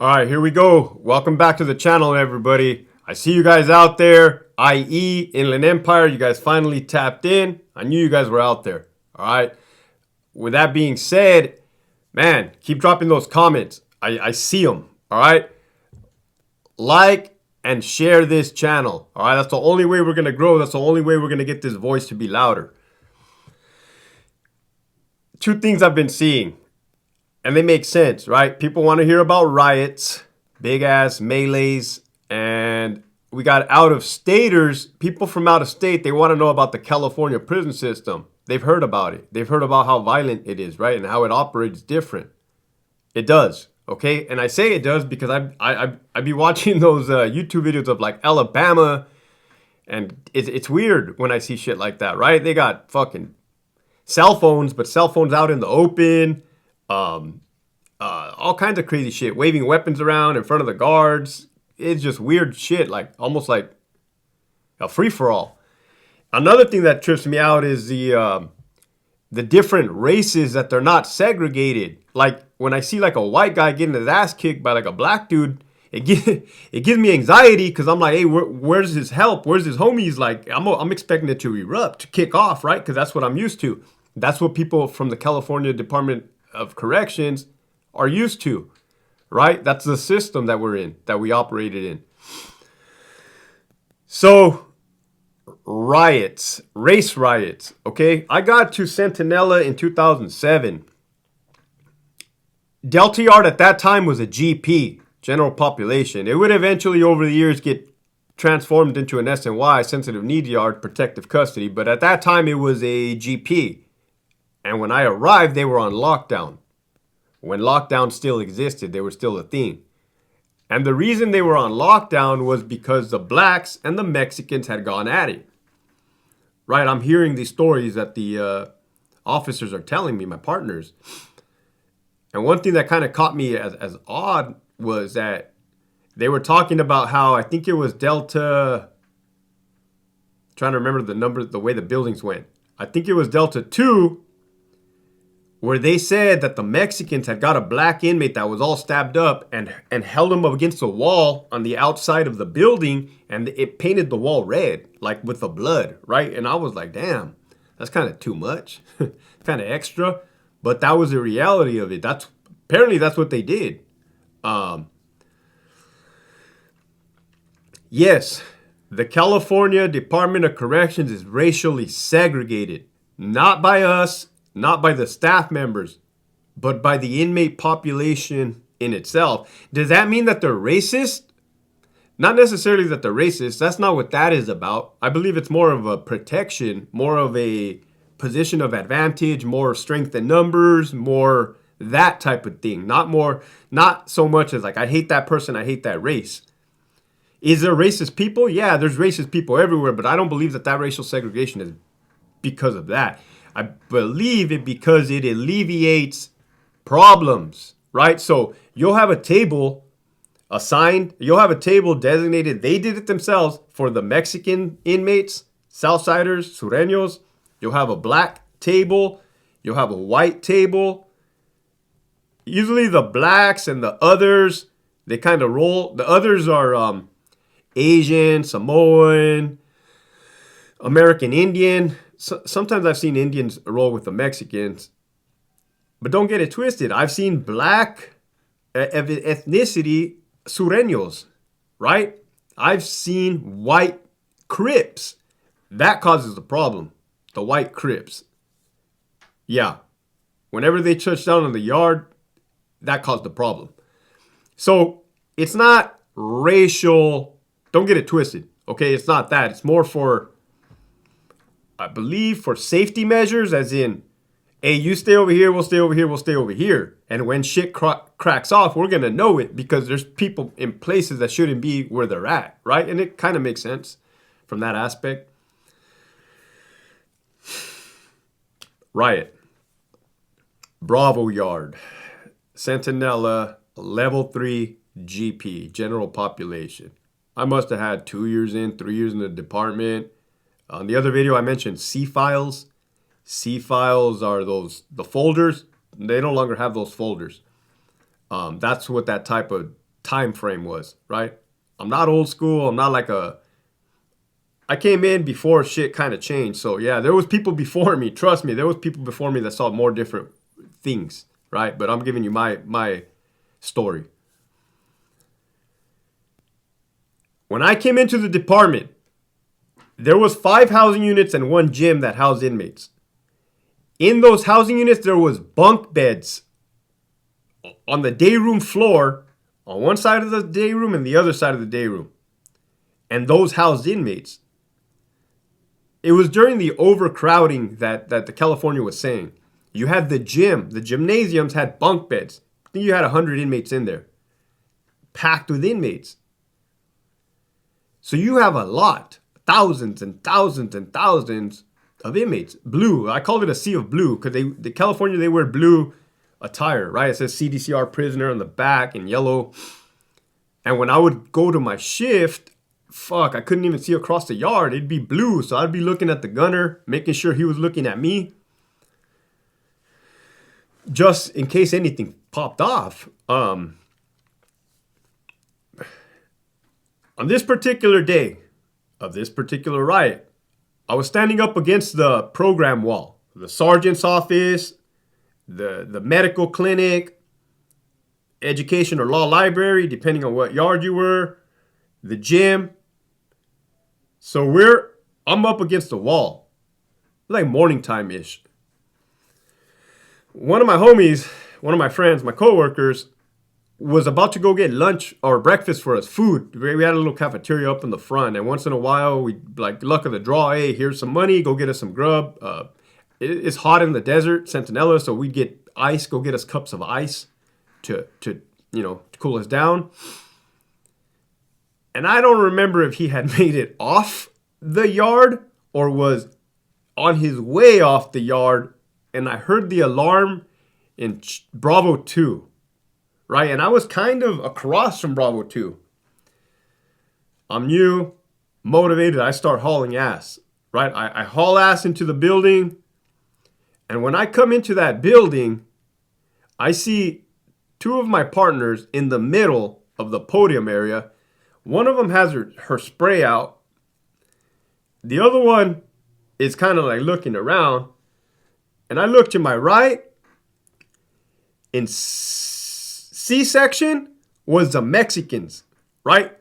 All right, here we go. Welcome back to the channel, everybody. I see you guys out there, i.e. Inland Empire. You guys finally tapped in. I knew you guys were out there. All right. With that being said, man, keep dropping those comments. I see them. All right. Like and share this channel. All right. That's the only way we're going to grow. That's the only way we're going to get this voice to be louder. Two things I've been seeing. And they make sense, right? People want to hear about riots, big ass melees, and we got out of staters, people from out of state, they want to know about the California prison system. They've heard about it. They've heard about how violent it is, right? And how it operates different. It does, okay? And I say it does because I be watching those YouTube videos of like Alabama, and it's weird when I see shit like that, right? They got fucking cell phones, but cell phones out in the open. All kinds of crazy shit, waving weapons around in front of the guards. It's just weird shit, like almost like a free-for-all. Another thing that trips me out is the different races that they're not segregated. Like when I see like a white guy getting his ass kicked by like a black dude, it gives me anxiety because I'm like, hey, where's his help? Where's his homies? Like I'm expecting it to erupt, to kick off, right? Because that's what I'm used to. That's what people from the California Department of Corrections are used to, right? That's the system that we're in, that we operated in. So riots, race riots, okay? I got to Centinela in 2007. Delta Yard at that time was a GP, general population. It would eventually over the years get transformed into an SNY, sensitive needs yard, protective custody, but at that time it was a GP. And when I arrived, they were on lockdown. When lockdown still existed, they were still a thing. And the reason they were on lockdown was because the blacks and the Mexicans had gone at it. Right? I'm hearing these stories that the officers are telling me, my partners. And one thing that kind of caught me as odd was that they were talking about how, I think it was Delta, trying to remember the number, the way the buildings went. I think it was Delta 2, where they said that the Mexicans had got a black inmate that was all stabbed up and held him up against the wall on the outside of the building, and it painted the wall red, like with the blood, right? And I was like, damn, that's kind of too much, kind of extra. But that was the reality of it. Apparently that's what they did. Yes, the California Department of Corrections is racially segregated, not by us, not by the staff members, but by the inmate population in itself. Does that mean that they're racist? Not necessarily that they're racist. That's not what that is about. I believe it's more of a protection, more of a position of advantage, more strength in numbers, more that type of thing. Not so much as like, I hate that person, I hate that race. Is there racist people? Yeah, there's racist people everywhere, but I don't believe that racial segregation is because of that. I believe it because it alleviates problems, right? So you'll have a table assigned, you'll have a table designated, they did it themselves for the Mexican inmates, Southsiders, Sureños. You'll have a black table, you'll have a white table. Usually the blacks and the others, they kind of roll. The others are Asian, Samoan, American Indian. Sometimes I've seen Indians roll with the Mexicans, but don't get it twisted. I've seen black ethnicity Sureños, right? I've seen white Crips. That causes the problem. The white Crips. Yeah. Whenever they touch down on the yard, that caused the problem. So it's not racial. Don't get it twisted. Okay, it's not that. It's more for, I believe, for safety measures, as in, hey, you stay over here, we'll stay over here, we'll stay over here. And when shit cracks off, we're going to know it because there's people in places that shouldn't be where they're at, right? And it kind of makes sense from that aspect. Riot. Bravo Yard. Centinela, level 3 GP, general population. I must have had 2 years in, 3 years in the department. On the other video, I mentioned C files. C files are the folders. They no longer have those folders. That's what that type of time frame was, right? I'm not old school. I'm not like I came in before shit kind of changed. So yeah, there was people before me. Trust me, there was people before me that saw more different things, right? But I'm giving you my story. When I came into the department, there was 5 housing units and 1 gym that housed inmates. In those housing units, there was bunk beds on the day room floor, on one side of the day room and the other side of the day room. And those housed inmates. It was during the overcrowding that the California was saying. You had the gym, the gymnasiums had bunk beds. I think you had 100 inmates in there, packed with inmates. So you have a lot, thousands and thousands and thousands of inmates. Blue, I called it a sea of blue because the California, they wear blue attire, right? It says CDCR prisoner on the back in yellow. And when I would go to my shift, fuck, I couldn't even see across the yard. It'd be blue, so I'd be looking at the gunner, making sure he was looking at me, just in case anything popped off. On this particular day of this particular riot, I was standing up against the program wall, the sergeant's office, the medical clinic, education or law library, depending on what yard you were, the gym. So I'm up against the wall, like morning time-ish. One of my homies, one of my friends, my coworkers, was about to go get lunch or breakfast for us, food. We had a little cafeteria up in the front, and once in a while, we like luck of the draw. Hey, here's some money. Go get us some grub. It's hot in the desert, Centinela, so we'd get ice. Go get us cups of ice to cool us down. And I don't remember if he had made it off the yard or was on his way off the yard, and I heard the alarm in Bravo 2. Right, and I was kind of across from Bravo 2. I'm new, motivated, I start hauling ass. Right, I haul ass into the building. And when I come into that building, I see 2 of my partners in the middle of the podium area. One of them has her spray out. The other one is kind of like looking around. And I look to my right. In C-section was the Mexicans, right?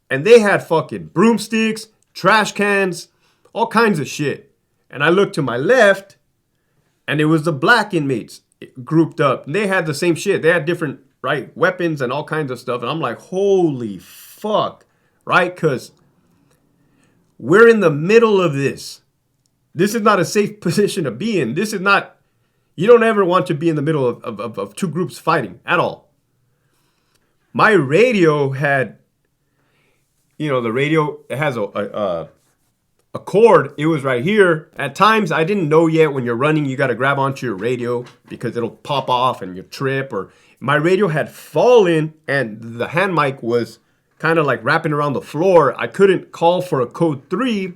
And they had fucking broomsticks, trash cans, all kinds of shit. And I looked to my left, and it was the black inmates grouped up. And they had the same shit. They had different, right, weapons and all kinds of stuff. And I'm like, holy fuck, right? Because we're in the middle of this. This is not a safe position to be in. This is not, you don't ever want to be in the middle of 2 groups fighting at all. My radio had, the radio, it has a cord. It was right here. At times, I didn't know yet when you're running, you got to grab onto your radio because it'll pop off and you trip. Or my radio had fallen and the hand mic was kind of like wrapping around the floor. I couldn't call for a code 3.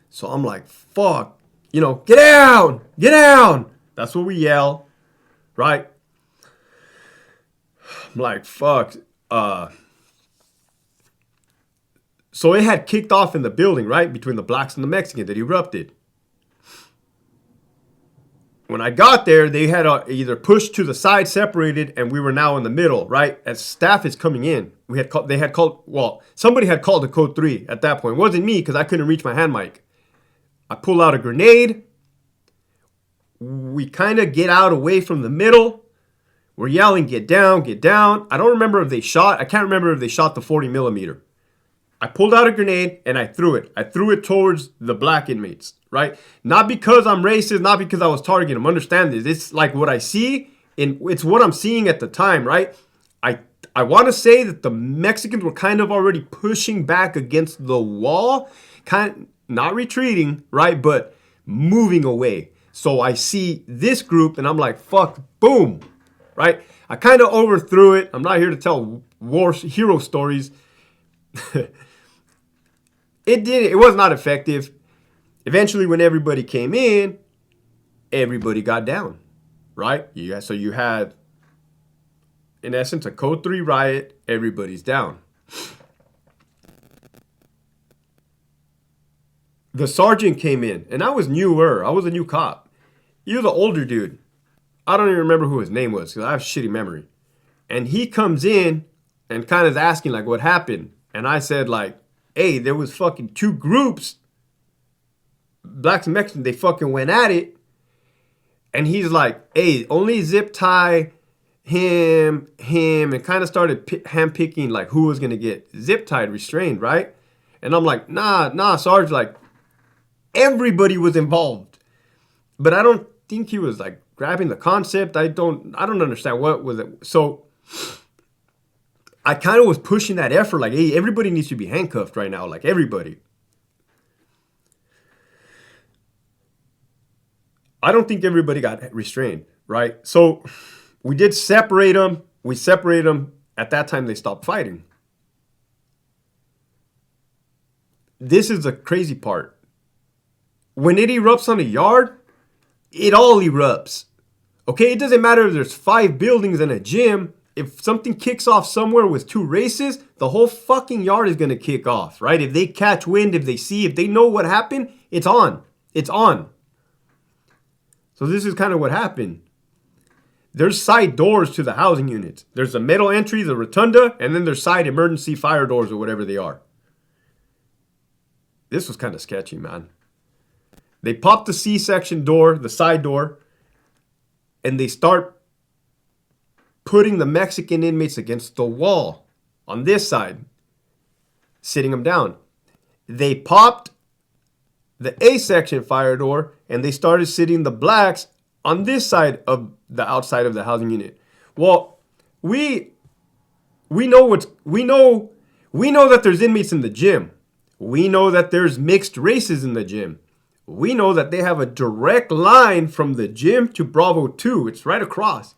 So I'm like, fuck, get down, get down. That's what we yell, right? I'm like, fuck. So it had kicked off in the building, right? Between the blacks and the Mexicans that erupted. When I got there, they had either pushed to the side, separated, and we were now in the middle, right? As staff is coming in, somebody had called a code 3 at that point. It wasn't me because I couldn't reach my hand mic. I pull out a grenade. We kind of get out away from the middle. We're yelling, get down, get down. I don't remember if they shot. I can't remember if they shot the 40 millimeter. I pulled out a grenade and I threw it. I threw it towards the black inmates, right? Not because I'm racist, not because I was targeting them. Understand this. It's like what I see, and it's what I'm seeing at the time, right? I want to say that the Mexicans were kind of already pushing back against the wall, not retreating, right? But moving away. So I see this group and I'm like, fuck, boom. Right? I kind of overthrew it. I'm not here to tell hero stories. It was not effective. Eventually, when everybody came in, everybody got down. Right? So you had in essence, a code 3 riot. Everybody's down. The sergeant came in, and I was newer. I was a new cop. He was an older dude. I don't even remember who his name was because I have shitty memory. And he comes in and kind of is asking, like, what happened? And I said, like, hey, there was fucking two groups, blacks and Mexicans, they fucking went at it. And he's like, hey, only zip tie him, and kind of started handpicking, like, who was going to get zip tied, restrained, right? And I'm like, nah, Sarge, like, everybody was involved. But I don't think he was, like, grabbing the concept. I don't understand what was it. So I kind of was pushing that effort, like, hey, everybody needs to be handcuffed right now, like, everybody. I don't think everybody got restrained, right? So we did separate them. We separated them. At that time, they stopped fighting. This is the crazy part. When it erupts on a yard, it all erupts. Okay, it doesn't matter if there's 5 buildings and a gym. If something kicks off somewhere with 2 races, the whole fucking yard is going to kick off, right? If they catch wind, if they know what happened, it's on. It's on. So this is kind of what happened. There's side doors to the housing units. There's a metal entry, the rotunda, and then there's side emergency fire doors or whatever they are. This was kind of sketchy, man. They pop the C-section door, the side door, and they start putting the Mexican inmates against the wall on this side, sitting them down. They popped the A-section fire door, and they started sitting the blacks on this side of the outside of the housing unit. Well, we know that there's inmates in the gym. We know that there's mixed races in the gym. We know that they have a direct line from the gym to Bravo 2. It's right across.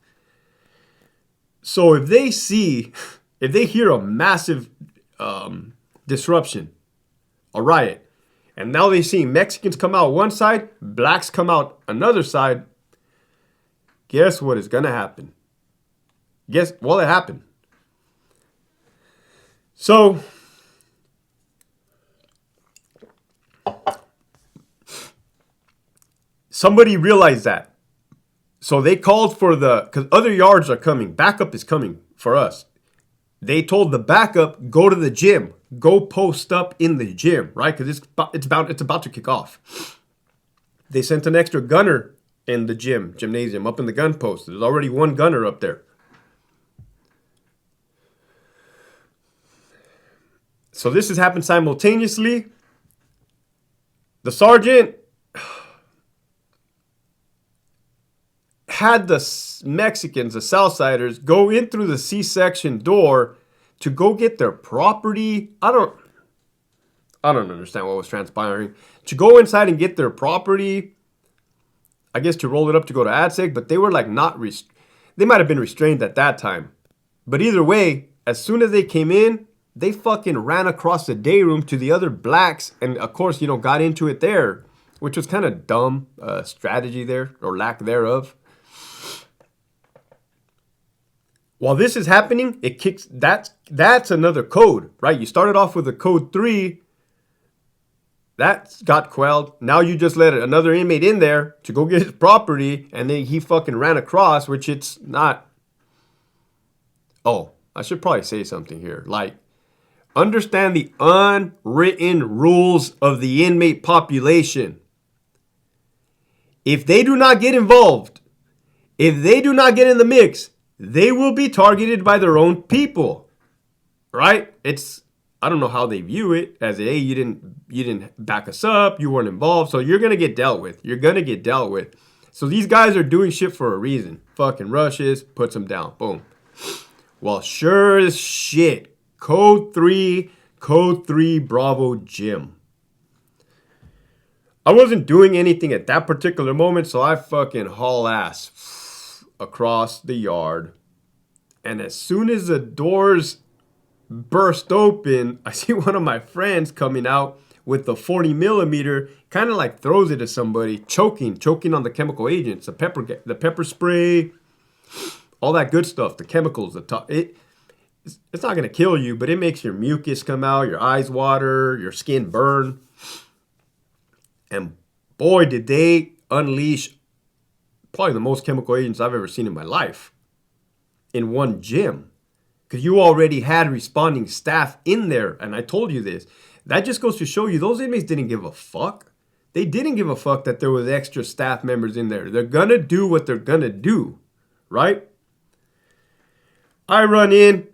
So if they hear a massive disruption, a riot, and now they see Mexicans come out one side, blacks come out another side, guess what is going to happen? It happened. So somebody realized that. So they called for because other yards are coming. Backup is coming for us. They told the backup, go to the gym. Go post up in the gym, right? Because it's about to kick off. They sent an extra gunner in the gymnasium, up in the gun post. There's already one gunner up there. So this has happened simultaneously. The sergeant had the Mexicans, the Southsiders, go in through the C-section door to go get their property. I don't understand what was transpiring. To go inside and get their property, I guess to roll it up to go to ADSEC, but they were like they might have been restrained at that time. But either way, as soon as they came in, they fucking ran across the day room to the other blacks and, of course, got into it there, which was kind of dumb strategy there, or lack thereof. While this is happening, it kicks. That's another code, right? You started off with a code 3. That got quelled. Now you just let another inmate in there to go get his property, and then he fucking ran across, which it's not. Oh, I should probably say something here. Like, understand the unwritten rules of the inmate population. If they do not get involved, if they do not get in the mix, they will be targeted by their own people, right? I don't know how they view it as, hey, you didn't back us up, you weren't involved, so you're gonna get dealt with. You're gonna get dealt with. So these guys are doing shit for a reason. Fucking rushes, puts them down, boom. Well, sure as shit, code 3 Bravo Gym. I wasn't doing anything at that particular moment, so I fucking haul ass across the yard. And as soon as the doors burst open, I see one of my friends coming out with the 40 millimeter, kind of like throws it at somebody, choking on the chemical agents, the pepper spray, all that good stuff, the chemicals, it's not going to kill you, but it makes your mucus come out, your eyes water, your skin burn. And boy, did they unleash probably the most chemical agents I've ever seen in my life in one gym. Because you already had responding staff in there. And I told you this. That just goes to show you those inmates didn't give a fuck. They didn't give a fuck that there was extra staff members in there. They're going to do what they're going to do. Right? I run in.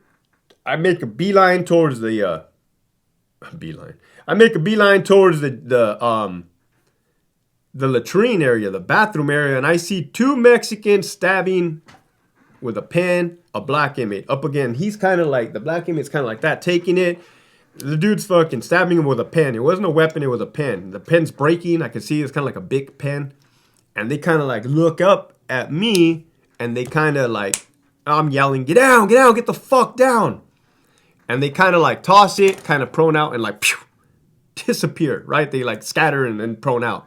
I make a beeline towards the I make a beeline towards the latrine area, the bathroom area, and I see two Mexicans stabbing with a pen a black inmate. Up again, he's kind of like, the black inmate's kind of like that, taking it. The dude's fucking stabbing him with a pen. It wasn't a weapon, it was a pen. The pen's breaking. I can see it's kind of like a big pen. And they kind of like look up at me, and they kind of like, I'm yelling, get down, get the fuck down. And they kind of like toss it, kind of prone out, and like pew, disappear, right? They like scatter and then prone out.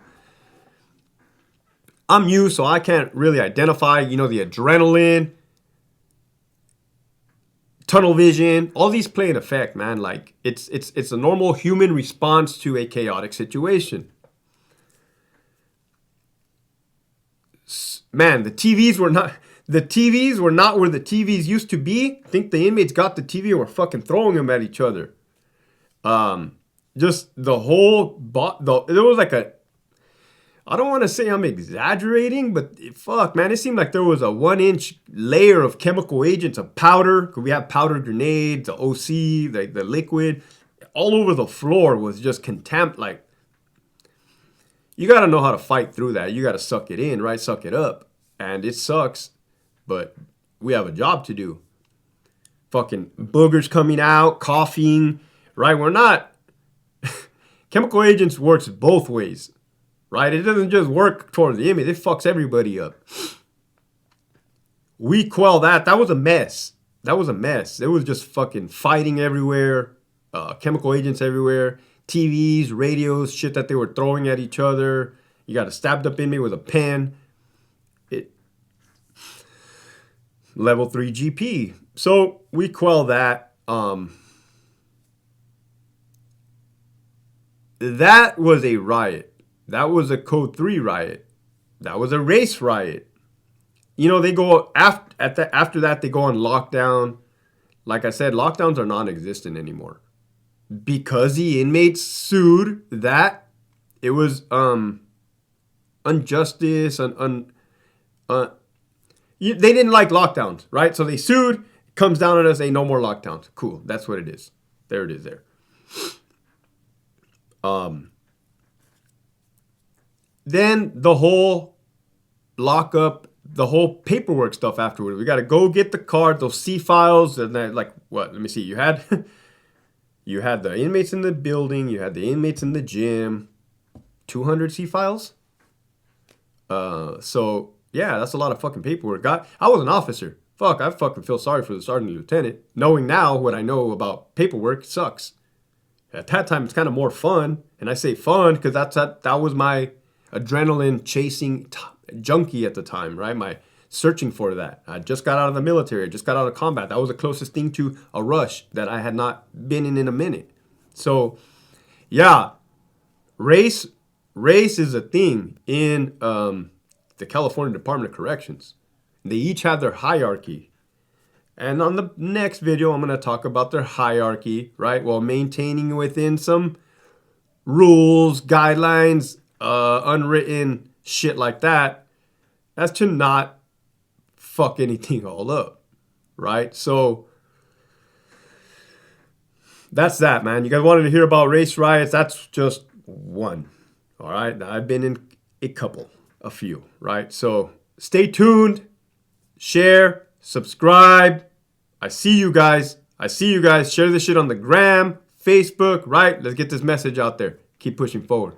I'm new, so I can't really identify, the adrenaline, tunnel vision, all these play an effect, man. Like it's a normal human response to a chaotic situation. Man, the TVs were not where the TVs used to be. I think the inmates got the TV and were fucking throwing them at each other. Just the whole there was like I don't want to say I'm exaggerating, but fuck, man, it seemed like there was a 1-inch layer of chemical agents, of powder. Cause we have powder grenades, the OC, the liquid, all over the floor was just like, you got to know how to fight through that. You got to suck it in, right? Suck it up. And it sucks, but we have a job to do. Fucking boogers coming out, coughing, right? We're not, chemical agents works both ways. Right? It doesn't just work towards the inmate. It fucks everybody up. We quell that. That was a mess. It was just fucking fighting everywhere. Chemical agents everywhere. TVs, radios, shit that they were throwing at each other. You got a stabbed up inmate with a pen. Level 3 GP. So we quell that. That was a riot. That was a Code 3 riot. That was a race riot. They go after that, they go on lockdown. Like I said, lockdowns are non-existent anymore. Because the inmates sued that, it was injustice. They didn't like lockdowns, right? So they sued, comes down on us, ain't no more lockdowns. Cool, that's what it is. There it is there. Then the whole lockup, the whole paperwork stuff afterward. We got to go get the card, those C files, and then like what? Let me see. You had the inmates in the building, you had the inmates in the gym, 200 C files. So yeah, that's a lot of fucking paperwork. I was an officer. Fuck, I fucking feel sorry for the sergeant and lieutenant. Knowing now what I know about paperwork sucks. At that time, it's kind of more fun, and I say fun because that was my adrenaline chasing junkie at the time, right? My searching for that. I just got out of the military. I just got out of combat. That was the closest thing to a rush that I had not been in a minute. So, yeah, race is a thing in the California Department of Corrections. They each have their hierarchy. And on the next video, I'm going to talk about their hierarchy, right? While maintaining within some rules, guidelines, unwritten shit like that, as to not fuck anything all up, right? So that's that, man. You guys wanted to hear about race riots? That's just one, all right? I've been in a few, right? So stay tuned, share, subscribe. I see you guys. Share this shit on the gram, Facebook, right? Let's get this message out there. Keep pushing forward.